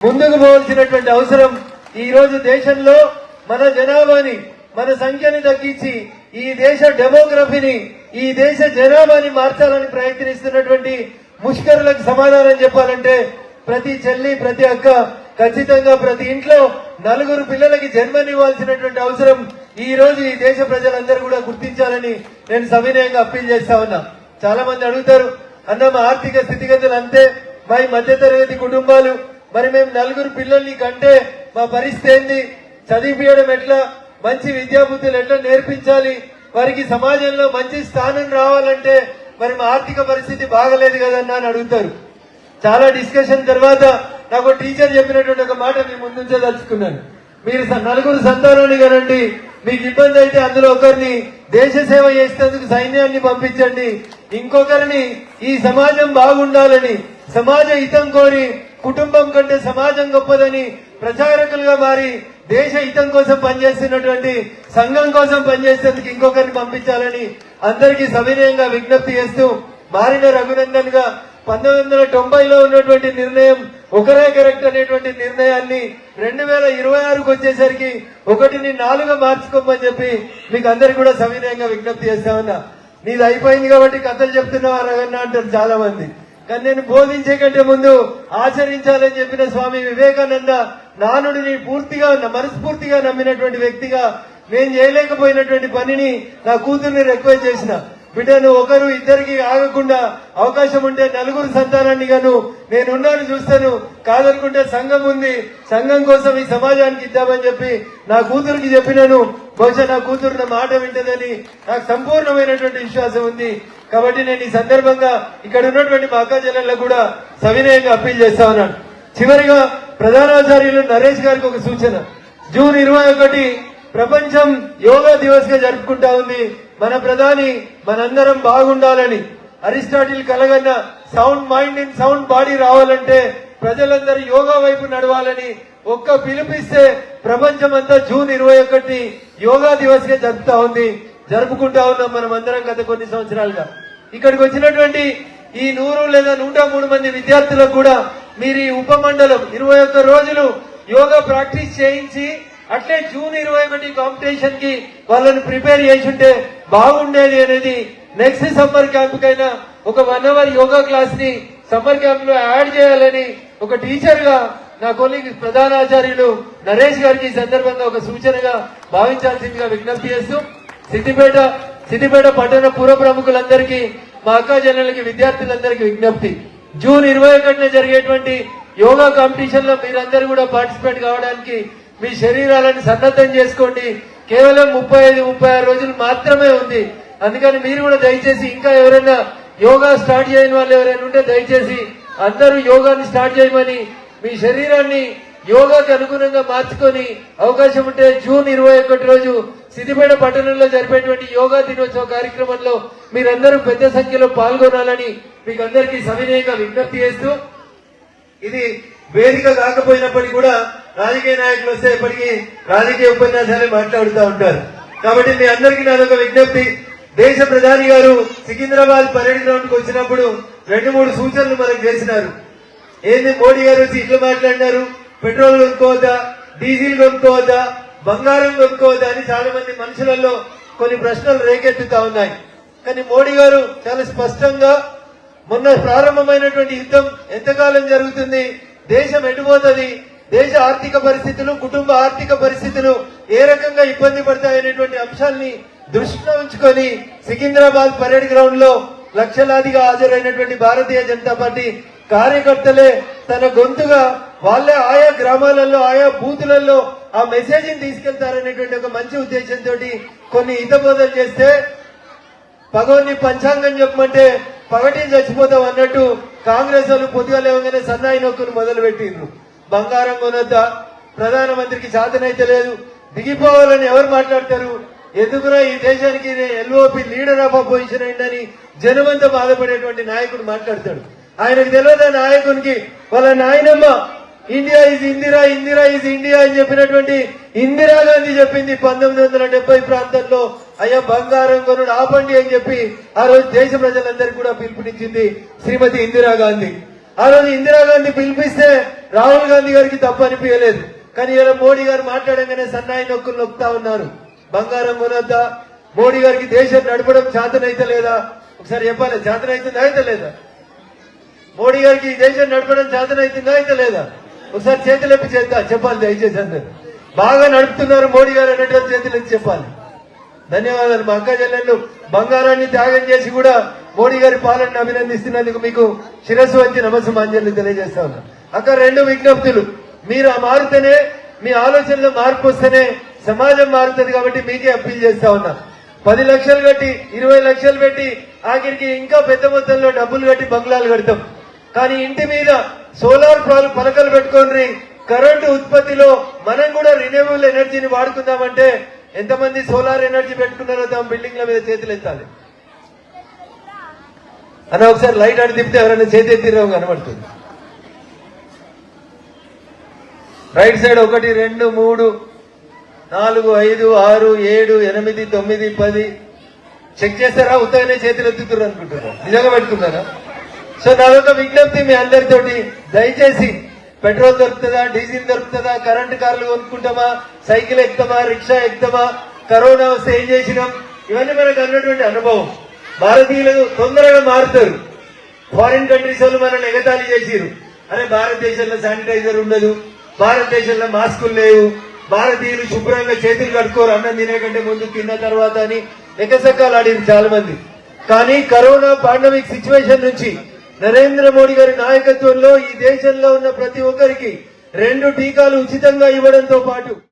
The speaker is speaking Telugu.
ముందుకు పోవాల్సినటువంటి అవసరం ఈ రోజు దేశంలో మన జనాభాని మన సంఖ్యని తగ్గించి ఈ దేశ డెమోగ్రఫీని ఈ దేశ జనాభాని మార్చాలని ప్రయత్నిస్తున్నటువంటి ముష్కరులకు సమాధానం చెప్పాలంటే ప్రతి చెల్లి ప్రతి అక్క ఖచ్చితంగా ప్రతి ఇంట్లో నలుగురు పిల్లలకి జన్మనివ్వాల్సినటువంటి అవసరం ఈ రోజు ఈ దేశ ప్రజలందరూ కూడా గుర్తించాలని నేను సవినయంగా అప్పీల్ చేస్తా ఉన్నా. చాలా మంది అడుగుతారు, అన్న మా ఆర్థిక స్థితిగతులు అంతే, మా మధ్యతరగతి కుటుంబాలు, మరి మేము నలుగురు పిల్లల్ని కంటే మా పరిస్థితి ఏంది, చదివించడం ఎట్లా, మంచి విద్యాబుద్ధులు ఎట్లా నేర్పించాలి, వారికి సమాజంలో మంచి స్థానం రావాలంటే మరి మా ఆర్థిక పరిస్థితి బాగలేదు కదన్నా అని అడుగుతారు. చాలా డిస్కషన్ తర్వాత నాకు టీచర్ చెప్పినటువంటి ఒక మాట మీ ముందుంచదలుచుకున్నాను. మీరు నలుగురు సంతానాన్ని కనండి, మీకు ఇబ్బంది అయితే అందులో ఒకరిని దేశ సేవ చేసేందుకు సైన్యాన్ని పంపించండి, ఇంకొకరిని ఈ సమాజం బాగుండాలని సమాజ హితం కోరి కుటుంబం కంటే సమాజం గొప్పదని ప్రచారకులుగా మారి దేశ హితం కోసం పనిచేస్తున్నటువంటి సంఘం కోసం పనిచేసేందుకు ఇంకొకరిని పంపించాలని అందరికీ సవినయంగా విజ్ఞప్తి చేస్తూ మారిన రఘునందన్ గా 1990లో ఉన్నటువంటి నిర్ణయం ఒకరే కరెక్ట్ అనేటువంటి నిర్ణయాన్ని 2026కు వచ్చేసరికి 1ని 4గా మార్చుకోమని చెప్పి మీకు అందరికి కూడా సవినయంగా విజ్ఞప్తి చేస్తా ఉన్నా. నీది అయిపోయింది కాబట్టి కథలు చెప్తున్నావా రఘన్న అంటారు చాలా మంది. కానీ నేను బోధించే కంటే ముందు ఆచరించాలని చెప్పిన స్వామి వివేకానంద నానుడిని పూర్తిగా మనస్ఫూర్తిగా నమ్మినటువంటి వ్యక్తిగా నేను చేయలేకపోయినటువంటి పనిని నా కూతుర్ని రిక్వెస్ట్ చేసిన, బిడ్డ నువ్వు ఒకరు ఇద్దరికి ఆగకుండా అవకాశం ఉంటే నలుగురు సంతానాన్ని గాను నేనున్నాను చూస్తాను, కాదనుకుంటే సంఘం ఉంది, సంఘం కోసం ఈ సమాజానికి ఇద్దామని చెప్పి నా కూతురికి చెప్పినాను. బహుశా నా కూతురు నా మాట వింటదని నాకు సంపూర్ణమైనటువంటి విశ్వాసం ఉంది. కాబట్టి నేను ఈ సందర్భంగా ఇక్కడ ఉన్నటువంటి మా అక్క చెల్లెళ్ళకు కూడా సవినయంగా అప్పీల్ చేస్తా ఉన్నాను. చివరిగా ప్రధానాచార్యులు నరేష్ గారికి ఒక సూచన. జూన్ 21 ప్రపంచం యోగా దివస్ గా జరుపుకుంటా ఉంది. మన ప్రధాని మనందరం బాగుండాలని, అరిస్టాటిల్ కలగన్న sound mind in sound body రావాలంటే ప్రజలందరూ యోగా వైపు నడవాలని ఒక్క పిలుపిస్తే ప్రపంచం అంతా జూన్ 21 యోగా దివస్ గా జరుపుకుంటా ఉన్నాం మనం అందరం గత కొన్ని సంవత్సరాలుగా. ఇక్కడికి వచ్చినటువంటి ఈ 100 లేదా 103 మంది విద్యార్థులకు కూడా మీరు ఈ ఉపమండలం 21 రోజులు యోగా ప్రాక్టీస్ చేయించి అట్లే జూన్ 21 కాంపిటీషన్ కి వాళ్ళని ప్రిపేర్ చేసుంటే బాగుండేది అనేది నెక్స్ట్ సమ్మర్ క్యాంప్ కైనా ఒక 1 అవర్ యోగా క్లాస్ ని సమ్మర్ క్యాంప్ లో యాడ్ చేయాలని ఒక టీచర్ గా నా కొలీగ్ ప్రధానాచార్యులు నరేష్ గారికి ఈ సందర్భంగా ఒక సూచనగా భావించాల్సిందిగా విజ్ఞప్తి చేస్తూ సిద్దిపేట పట్టణ పూర్వ ప్రముఖులందరికీ మా అక్క జనులకి విద్యార్థులందరికీ విజ్ఞప్తి, జూన్ 21 జరిగేటువంటి యోగా కాంపిటీషన్ లో మీరందరూ కూడా పార్టిసిపేట్ కావడానికి మీ శరీరాలను సన్నద్ధం చేసుకోండి. కేవలం 35-36 రోజులు మాత్రమే ఉంది. అందుకని మీరు కూడా దయచేసి ఇంకా ఎవరైనా యోగా స్టార్ట్ చేయని వాళ్ళు ఎవరైనా ఉంటే దయచేసి అందరూ యోగాని స్టార్ట్ చేయమని మీ శరీరాన్ని యోగాకి అనుగుణంగా మార్చుకొని అవకాశం ఉంటే జూన్ 21 రోజు సిద్దిపేట పట్టణంలో జరిపేటువంటి యోగా దినోత్సవ కార్యక్రమంలో మీరందరూ పెద్ద సంఖ్యలో పాల్గొనాలని మీకు అందరికీ సవినయంగా విజ్ఞప్తి చేస్తూ, ఇది వేదిక కాకపోయినప్పటికీ కూడా రాజకీయ నాయకులు వస్తే ఎప్పటికీ రాజకీయ ఉపన్యాసాలే మాట్లాడుతూ ఉంటారు. కాబట్టి మీ అందరికీ నాదొక విజ్ఞప్తి. దేశ ప్రధాని గారు సికింద్రాబాద్ పరేడ్ గ్రౌండ్ కు వచ్చినప్పుడు 2-3 సూచనలు మనకు చేసినారు. ఏంది మోడీ గారు వచ్చి ఇట్లా మాట్లాడినారు, పెట్రోల్ కొనుక్కోవద్దా, డీజిల్ కొనుక్కోవద్దా, బంగారం కొనుక్కోవద్దా అని చాలా మంది మనుషులలో కొన్ని ప్రశ్నలు రేకెత్తుతా ఉన్నాయి. కానీ మోడీ గారు చాలా స్పష్టంగా మొన్న ప్రారంభమైనటువంటి యుద్ధం ఎంతకాలం జరుగుతుంది, దేశం ఎటుపోతుంది, దేశ ఆర్థిక పరిస్థితులు, కుటుంబ ఆర్థిక పరిస్థితులు ఏ రకంగా ఇబ్బంది పడతాయనేటువంటి అంశాన్ని దృష్టిలో ఉంచుకొని సికింద్రాబాద్ పరేడ్ గ్రౌండ్ లో లక్షలాదిగా హాజరైనటువంటి భారతీయ జనతా పార్టీ కార్యకర్తలే తన గొంతుగా వాళ్ళే ఆయా గ్రామాలలో ఆయా బూతులలో ఆ మెసేజ్ ని తీసుకెళ్తారనేటువంటి ఒక మంచి ఉద్దేశంతో కొన్ని హితబోధలు చేస్తే, పగోని పంచాంగం చెప్పమంటే పగటి చచ్చిపోతాం అన్నట్టు కాంగ్రెస్ వాళ్ళు పొద్దుగా లేవగానే సన్నాయి నొక్కును మొదలు పెట్టిండ్రు. బంగారం కొనొద్దా, ప్రధానమంత్రికి చేతనైతే లేదు, దిగిపోవాలని ఎవరు మాట్లాడతారు, ఎందుకురా ఈ దేశానికి ఎల్ఓపి లీడర్ ఆఫ్ అపోజిషన్ అయిందని జనమంతా బాధపడేటువంటి నాయకుడు మాట్లాడతాడు. ఆయనకు తెలియదు నాయకునికి వాళ్ళ నాయనమ్మ India is Indira, Indira is India అని చెప్పినటువంటి ఇందిరాగాంధీ చెప్పింది 1970 ప్రాంతంలో, అయ్యా బంగారం కొనుడు ఆపండి అని చెప్పి ఆ రోజు దేశ ప్రజలందరికీ కూడా పిలుపునిచ్చింది శ్రీమతి ఇందిరాగాంధీ. ఆ రోజు ఇందిరాగాంధీ పిలిపిస్తే రాహుల్ గాంధీ గారికి తప్పు అనిపించలేదు. కానీ ఇలా మోడీ గారు మాట్లాడంగానే సన్నాయి నొక్కులు నొక్కుతా ఉన్నారు. బంగారం కొనొద్దా? మోడీ గారికి దేశం నడపడం చేతనైతే లేదా? ఒకసారి చెప్పాలి, చేతనైతుందా అయితే లేదా? మోడీ గారికి ఈ దేశం నడపడం చేతనైతుందా అయితే లేదా? ఒకసారి చేతులెప్పి చేద్దా చెప్పాలి దయచేసి అందరు. బాగా నడుపుతున్నారు మోడీ గారు అనేటువంటి చేతులెత్తి చెప్పాలి. ధన్యవాదాలు. మా అక్క చెల్లెళ్ళు బంగారాన్ని త్యాగం చేసి కూడా మోడీ గారి పాలనను అభినందిస్తున్నందుకు మీకు శిరస్సు వంచి నమస్సుమాంజలి తెలియజేస్తా ఉన్నా. అక్క, రెండు విజ్ఞప్తులు. మీరు మారితేనే, మీ ఆలోచనలో మార్పు వస్తేనే సమాజం మారుతుంది. కాబట్టి మీకే అప్పీల్ చేస్తా ఉన్నా. 10 లక్షలు కట్టి 20 లక్షలు పెట్టి ఆఖరికి ఇంకా పెద్ద మొత్తంలో డబ్బులు కట్టి బంగ్లాలు కడతాం. కానీ ఇంటి మీద సోలార్ పలకలు పెట్టుకొని కరెంటు ఉత్పత్తిలో మనం కూడా రిన్యూవబుల్ ఎనర్జీని వాడుకుందామంటే ఎంతమంది సోలార్ ఎనర్జీ పెట్టుకున్నారో తమ బిల్డింగ్ల మీద చేతులు ఎత్తాలి అన్న. ఒకసారి లైట్ అడి తిప్పితే ఎవరైనా చేతి ఎత్తిరావు కనబడుతుంది. రైట్ సైడ్ 1 2 3 4 5 6 7 8 9 10 చెక్ చేస్తారా? ఉత్తగానే చేతులు ఎత్తుతున్నారు అనుకుంటున్నారు. నిజంగా పెట్టుకున్నారా? సో నాదొక విజ్ఞప్తి మీ అందరితోటి, దయచేసి పెట్రోల్ దొరుకుతుందా, డీజిల్ దొరుకుతుందా, కరెంటు కార్లు కొనుక్కుంటామా, సైకిల్ ఎక్కుతామా, రిక్షా ఎక్కుతామా, కరోనా వస్తే ఏం చేసినాం, ఇవన్నీ మనకు అన్నటువంటి అనుభవం. భారతీయులు తొందరగా మారుతారు. ఫారిన్ కంట్రీస్ వాళ్ళు మనల్ని ఎగతాళి చేసిరు. అరే భారతదేశంలో శానిటైజర్ ఉండదు, భారతదేశంలో మాస్కులు లేవు, భారతీయులు శుభ్రంగా చేతులు కట్టుకోరు అన్నం తినే కంటే ముందు, తిన్న తర్వాత అని ఎకసెక్కాలు ఆడిరు చాలా మంది. కానీ కరోనా పాండమిక్ సిచ్యువేషన్ నుంచి నరేంద్ర మోడీ గారి నాయకత్వంలో ఈ దేశంలో ఉన్న ప్రతి ఒక్కరికి 2 టీకాలు ఉచితంగా ఇవ్వడంతో పాటు